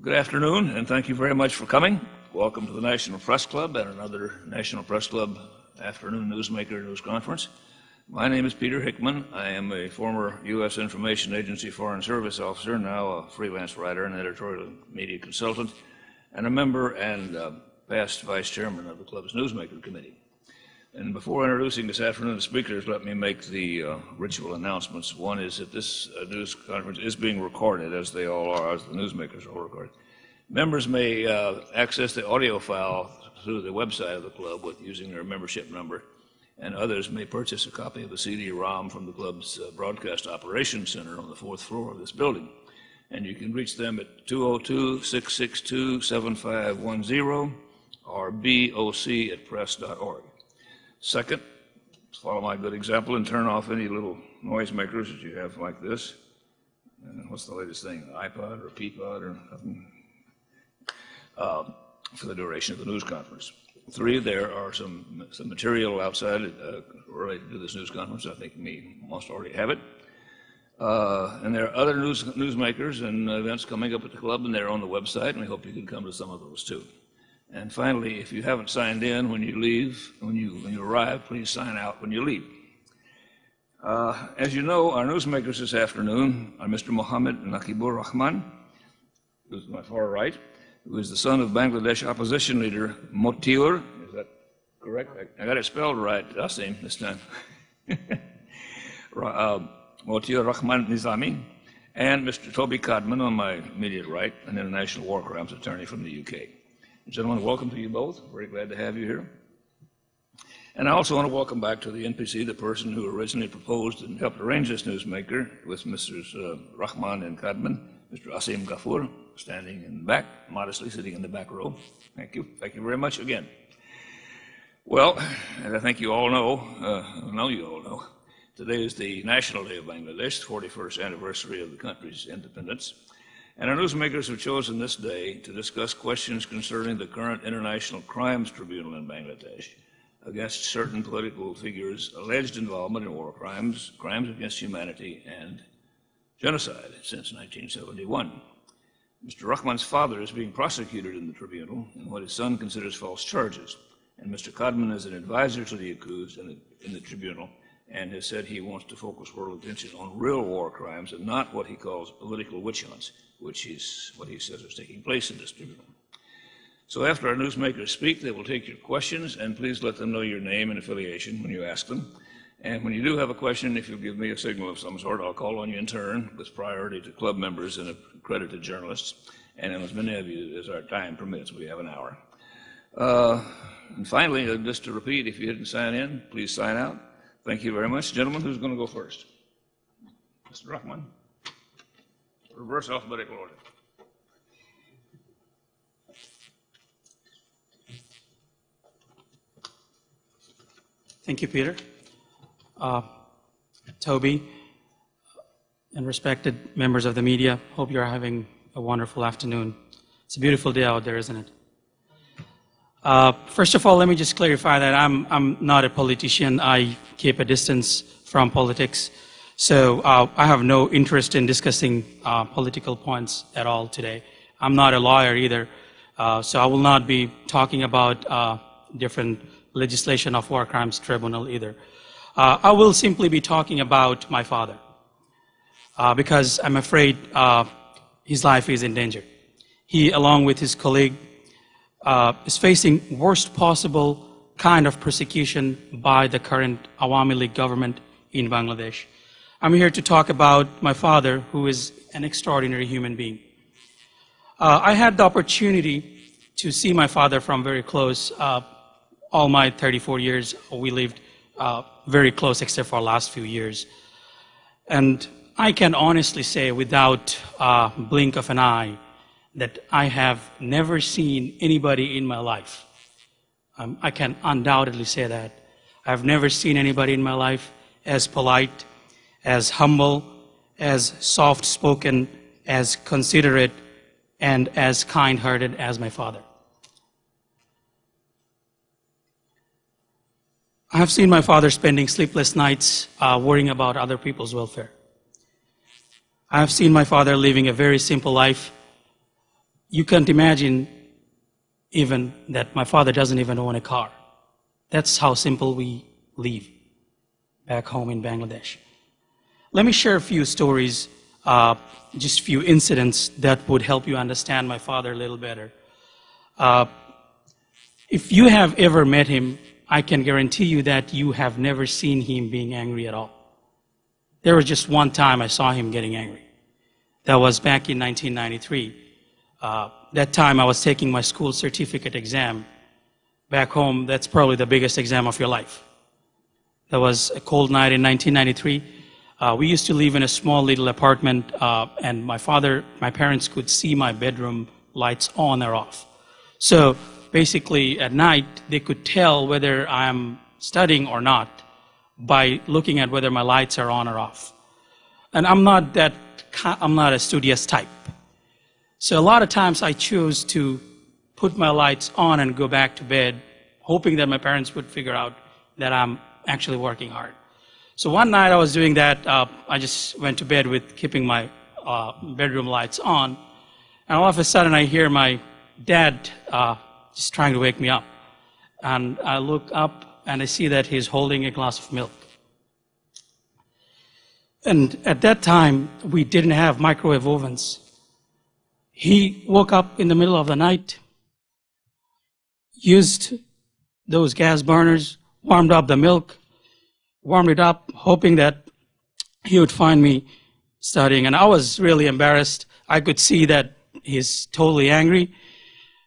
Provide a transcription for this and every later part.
Good afternoon, and thank you very much for coming. Welcome to the National Press Club and another National Press Club Afternoon Newsmaker News Conference. My name is Peter Hickman. I am a former U.S. Information Agency Foreign Service officer, now a freelance writer and editorial media consultant, and a member and past vice chairman of the club's Newsmaker Committee. And before introducing this afternoon's speakers, let me make the ritual announcements. One is that this news conference is being recorded, as they all are, as the newsmakers are all recorded. Members may access the audio file through the website of the club using their membership number, and others may purchase a copy of the CD-ROM from the club's Broadcast Operations Center on the 4th floor of this building. And you can reach them at 202-662-7510 or boc@press.org. Second, follow my good example and turn off any little noisemakers that you have like this. What's the latest thing, an iPod or a Peapod or something? For the duration of the news conference. Three, there are some material outside related to this news conference. I think you must already have it. And there are other newsmakers and events coming up at the club, and they're on the website, and we hope you can come to some of those too. And finally, if you haven't signed in when you leave, when you arrive, please sign out when you leave. As you know, our newsmakers this afternoon are Mr. Nakibur Rahman, who's my far right, who is the son of Bangladesh opposition leader Maulana. Is that correct? I got it spelled right, Asim, this time. Maulana Rahman Nizami, and Mr. Toby Codman on my immediate right, an international war crimes attorney from the UK. Gentlemen, welcome to you both. Very glad to have you here. And I also want to welcome back to the NPC the person who originally proposed and helped arrange this newsmaker with Mrs. Rahman and Codman, Mr. Asim Ghafoor, standing in the back, modestly sitting in the back row. Thank you. Thank you very much again. Well, as I think you all know, today is the National Day of Bangladesh, the 41st anniversary of the country's independence. And our newsmakers have chosen this day to discuss questions concerning the current International Crimes Tribunal in Bangladesh against certain political figures' alleged involvement in war crimes, crimes against humanity, and genocide since 1971. Mr. Rahman's father is being prosecuted in the tribunal in what his son considers false charges, and Mr. Codman is an advisor to the accused in the tribunal and has said he wants to focus world attention on real war crimes and not what he calls political witch hunts, which is what he says is taking place in this tribunal. So after our newsmakers speak, they will take your questions, and please let them know your name and affiliation when you ask them. And when you do have a question, if you'll give me a signal of some sort, I'll call on you in turn with priority to club members and accredited journalists, and as many of you as our time permits. We have an hour. And finally, just to repeat, if you didn't sign in, please sign out. Thank you very much. Gentlemen, who's going to go first? Mr. Rahman. Reverse alphabetical order. Thank you, Peter. Toby, and respected members of the media, hope you're having a wonderful afternoon. It's a beautiful day out there, isn't it? First of all, let me just clarify that I'm not a politician. I keep a distance from politics. So I have no interest in discussing political points at all today. I'm not a lawyer either, so I will not be talking about different legislation of war crimes tribunal either. I will simply be talking about my father because I'm afraid his life is in danger. He, along with his colleague, is facing worst possible kind of persecution by the current Awami League government in Bangladesh. I'm here to talk about my father, who is an extraordinary human being. I had the opportunity to see my father from very close. All my 34 years, we lived very close except for the last few years. And I can honestly say without a blink of an eye that I have never seen anybody in my life. I can undoubtedly say that. I've never seen anybody in my life as polite, as humble, as soft-spoken, as considerate, and as kind-hearted as my father. I have seen my father spending sleepless nights worrying about other people's welfare. I have seen my father living a very simple life, You can't imagine even that my father doesn't even own a car. That's how simple we live back home in Bangladesh. Let me share a few stories, just a few incidents that would help you understand my father a little better. If you have ever met him, I can guarantee you that you have never seen him being angry at all. There was just one time I saw him getting angry. That was back in 1993. That time I was taking my school certificate exam. Back home, that's probably the biggest exam of your life. That was a cold night in 1993. We used to live in a small little apartment, and my parents could see my bedroom lights on or off. So basically, at night, they could tell whether I'm studying or not by looking at whether my lights are on or off. And I'm not a studious type. So a lot of times I chose to put my lights on and go back to bed, hoping that my parents would figure out that I'm actually working hard. So one night I was doing that. I just went to bed with keeping my bedroom lights on. And all of a sudden I hear my dad just trying to wake me up. And I look up and I see that he's holding a glass of milk. And at that time, we didn't have microwave ovens. He woke up in the middle of the night, used those gas burners, warmed up the milk, warmed it up, hoping that he would find me studying. And I was really embarrassed. I could see that he's totally angry.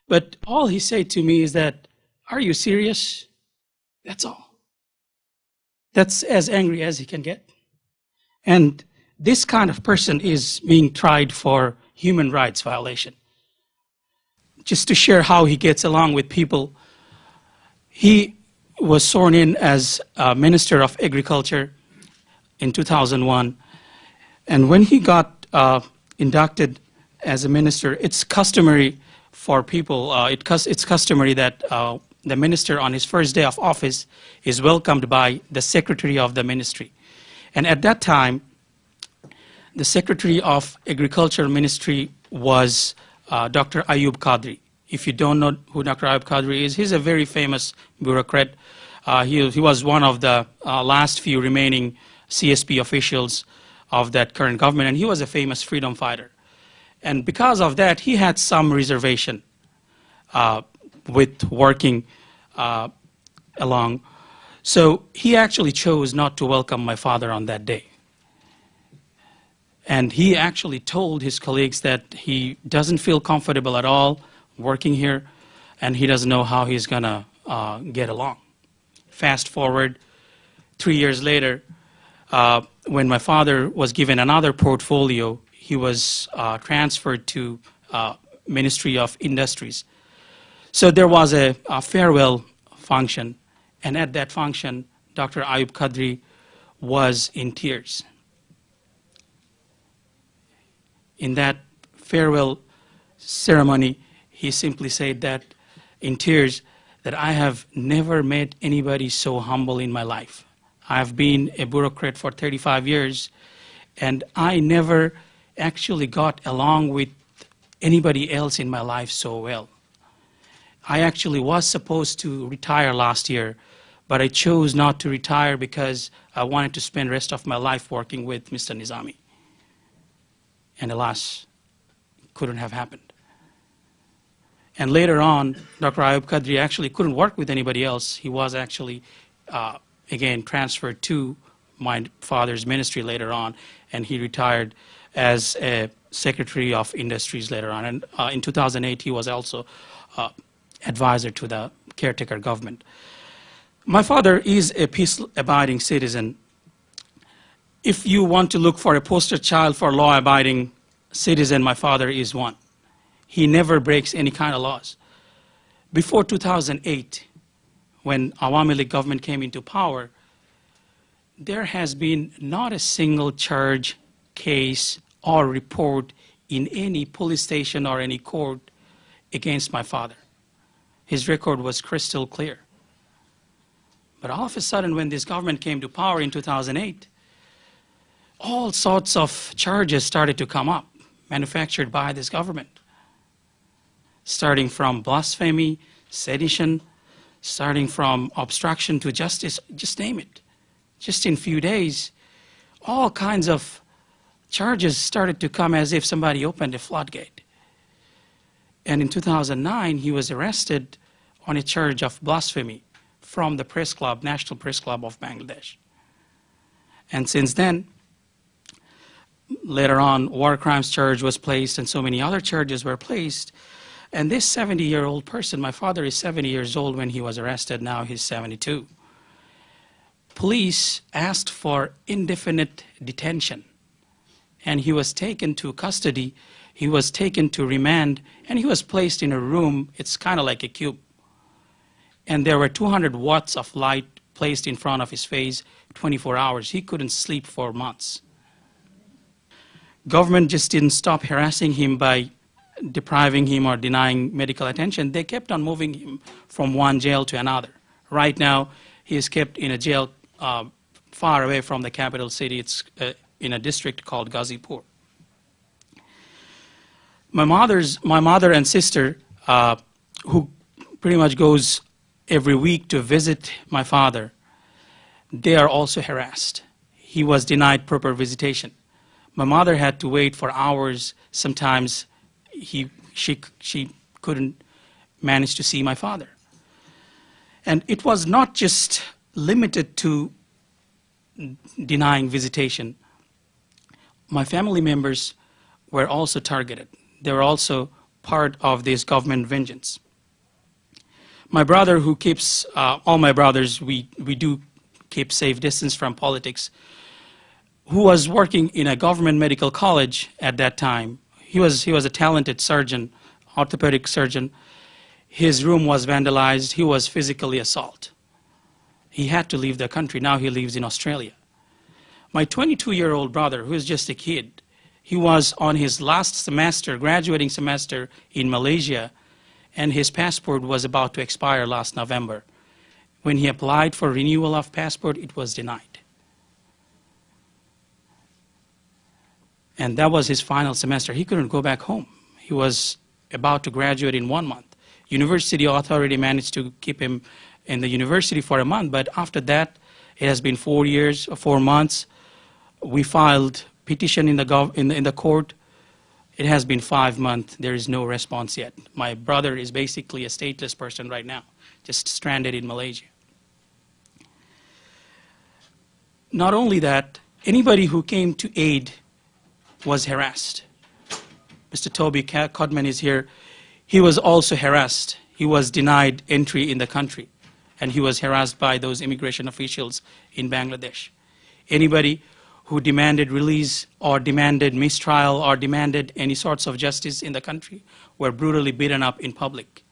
But all he said to me is that, "Are you serious?" That's all. That's as angry as he can get. And this kind of person is being tried for human rights violation. Just to share how he gets along with people, he was sworn in as Minister of Agriculture in 2001. And when he got inducted as a minister, it's customary for people, it's customary that the minister on his first day of office is welcomed by the secretary of the ministry. And at that time, the Secretary of Agriculture Ministry was Dr. Ayub Qadri. If you don't know who Dr. Ayub Qadri is, he's a very famous bureaucrat. He was one of the last few remaining CSP officials of that current government, and he was a famous freedom fighter. And because of that, he had some reservation with working along. So he actually chose not to welcome my father on that day. And he actually told his colleagues that he doesn't feel comfortable at all working here, and he doesn't know how he's going to get along. Fast forward 3 years later, when my father was given another portfolio, he was transferred to Ministry of Industries. So there was a farewell function. And at that function, Dr. Ayub Qadri was in tears. In that farewell ceremony, he simply said that, in tears, that I have never met anybody so humble in my life. I've been a bureaucrat for 35 years, and I never actually got along with anybody else in my life so well. I actually was supposed to retire last year, but I chose not to retire because I wanted to spend the rest of my life working with Mr. Nizami. And alas, it couldn't have happened. And later on, Dr. Ayub Qadri actually couldn't work with anybody else. He was actually, again, transferred to my father's ministry later on, and he retired as a Secretary of Industries later on. And in 2008, he was also advisor to the caretaker government. My father is a peace-abiding citizen. If you want to look for a poster child for law-abiding citizen, my father is one. He never breaks any kind of laws. Before 2008, when Awami League government came into power, there has been not a single charge, case, or report in any police station or any court against my father. His record was crystal clear. But all of a sudden, when this government came to power in 2008, all sorts of charges started to come up, manufactured by this government. starting from blasphemy, sedition, starting from obstruction to justice, just name it. Just in a few days, all kinds of charges started to come as if somebody opened a floodgate. And in 2009, he was arrested on a charge of blasphemy from the press club, National Press Club of Bangladesh. And since then, later on, war crimes charge was placed and so many other charges were placed. And this 70-year-old person, my father is 70 years old when he was arrested, now he's 72. Police asked for indefinite detention, and he was taken to custody, he was taken to remand, and he was placed in a room, it's kind of like a cube. And there were 200 watts of light placed in front of his face 24 hours. He couldn't sleep for months. Government just didn't stop harassing him by depriving him or denying medical attention. They kept on moving him from one jail to another. Right now, he is kept in a jail far away from the capital city. It's in a district called Ghazipur. My mother and sister, who pretty much goes every week to visit my father, they are also harassed. He was denied proper visitation. My mother had to wait for hours. Sometimes she couldn't manage to see my father. And it was not just limited to denying visitation. My family members were also targeted. They were also part of this government vengeance. My brother, who keeps, all my brothers, we do keep safe distance from politics, who was working in a government medical college at that time. He was a talented surgeon, orthopedic surgeon. His room was vandalized. He was physically assaulted. He had to leave the country. Now he lives in Australia. My 22-year-old brother, who is just a kid, he was on his last semester, graduating semester in Malaysia, and his passport was about to expire last November. When he applied for renewal of passport, it was denied. And that was his final semester. He couldn't go back home. He was about to graduate in 1 month. University authority managed to keep him in the university for a month, but after that, it has been 4 years, 4 months. We filed petition in the court. It has been 5 months. There is no response yet. My brother is basically a stateless person right now, just stranded in Malaysia. Not only that, anybody who came to aid was harassed. Mr. Toby Codman is here. He was also harassed. He was denied entry in the country, and he was harassed by those immigration officials in Bangladesh. Anybody who demanded release or demanded mistrial or demanded any sorts of justice in the country were brutally beaten up in public.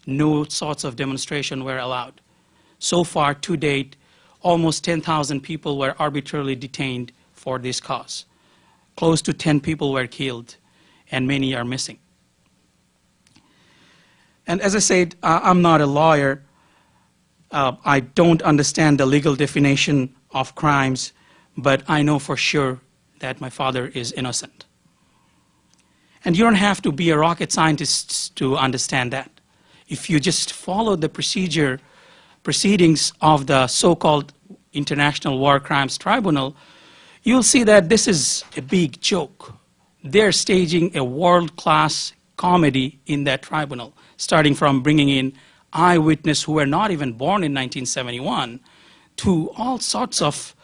No sorts of demonstration were allowed. So far, to date, almost 10,000 people were arbitrarily detained for this cause. Close to 10 people were killed, and many are missing. And as I said, I'm not a lawyer. I don't understand the legal definition of crimes, but I know for sure that my father is innocent. And you don't have to be a rocket scientist to understand that. If you just follow the proceedings of the so-called International War Crimes Tribunal, you'll see that this is a big joke. They're staging a world-class comedy in that tribunal, starting from bringing in eyewitnesses who were not even born in 1971 to all sorts of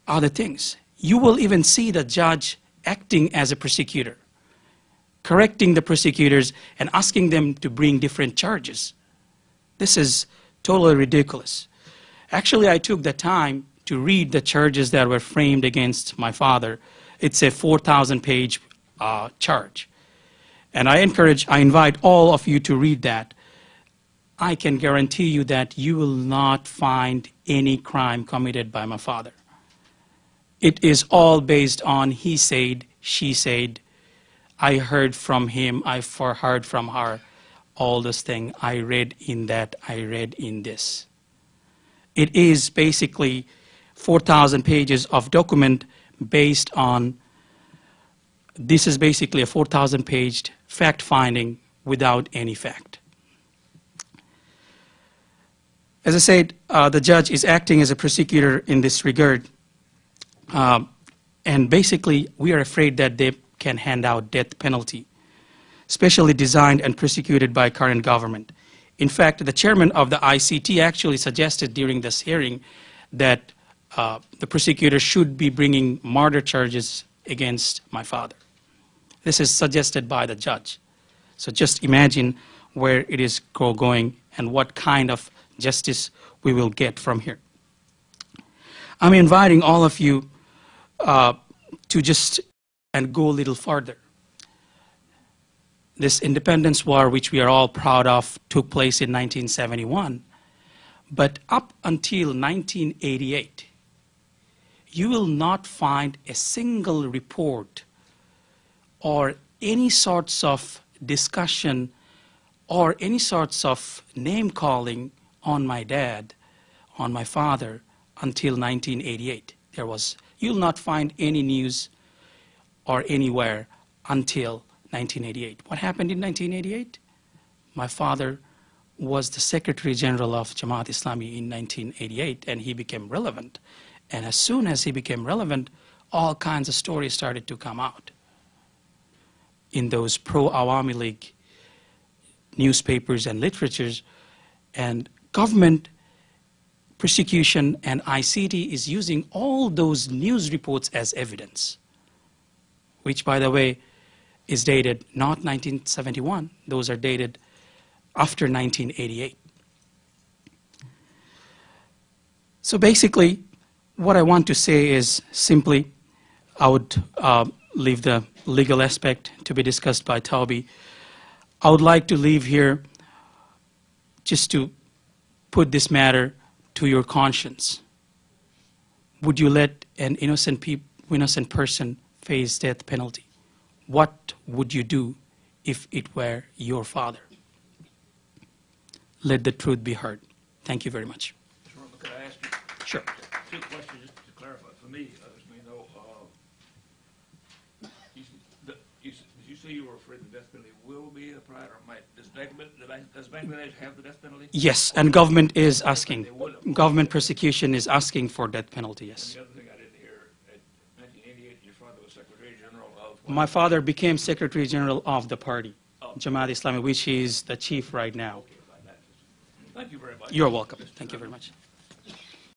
other things. You will even see the judge acting as a prosecutor, correcting the prosecutors and asking them to bring different charges. This is totally ridiculous. Actually, I took the time to read the charges that were framed against my father. It's a 4,000-page charge. And I invite all of you to read that. I can guarantee you that you will not find any crime committed by my father. It is all based on he said, she said, I heard from him, I heard from her, all those things. I read in that, I read in this. It is basically 4,000 pages of document based on, this is basically a 4,000-page fact-finding without any fact. As I said, the judge is acting as a prosecutor in this regard. And basically, we are afraid that they can hand out death penalty, specially designed and prosecuted by current government. In fact, the chairman of the ICT actually suggested during this hearing that the prosecutor should be bringing murder charges against my father. This is suggested by the judge. So just imagine where it is going and what kind of justice we will get from here. I'm inviting all of you to just and go a little further. This independence war, which we are all proud of, took place in 1971. But up until 1988, you will not find a single report or any sorts of discussion or any sorts of name calling on my dad, on my father, until 1988. You'll not find any news or anywhere until 1988. What happened in 1988? My father was the Secretary General of Jamaat Islami in 1988, and he became relevant. And as soon as he became relevant, all kinds of stories started to come out in those pro-Awami League newspapers and literatures. And government prosecution and ICT is using all those news reports as evidence, which, by the way, is dated not 1971. Those are dated after 1988. So basically, what I want to say is simply, I would leave the legal aspect to be discussed by Taubi. I would like to leave here just to put this matter to your conscience. Would you let an innocent person face death penalty? What would you do if it were your father? Let the truth be heard. Thank you very much. Could I ask you? Sure. Two questions just to clarify. For me, you say you were afraid the death penalty will be applied or might. Does Bangladesh have the death penalty? Yes, and government is asking. Government prosecution is asking for death penalty, yes. And the other thing I didn't hear, in 1988, your father was Secretary General of... My father became Secretary General of the party, Jamaat Islami, which is the chief right now. Okay, fine. Thank you very much. You're welcome. Thank you very much.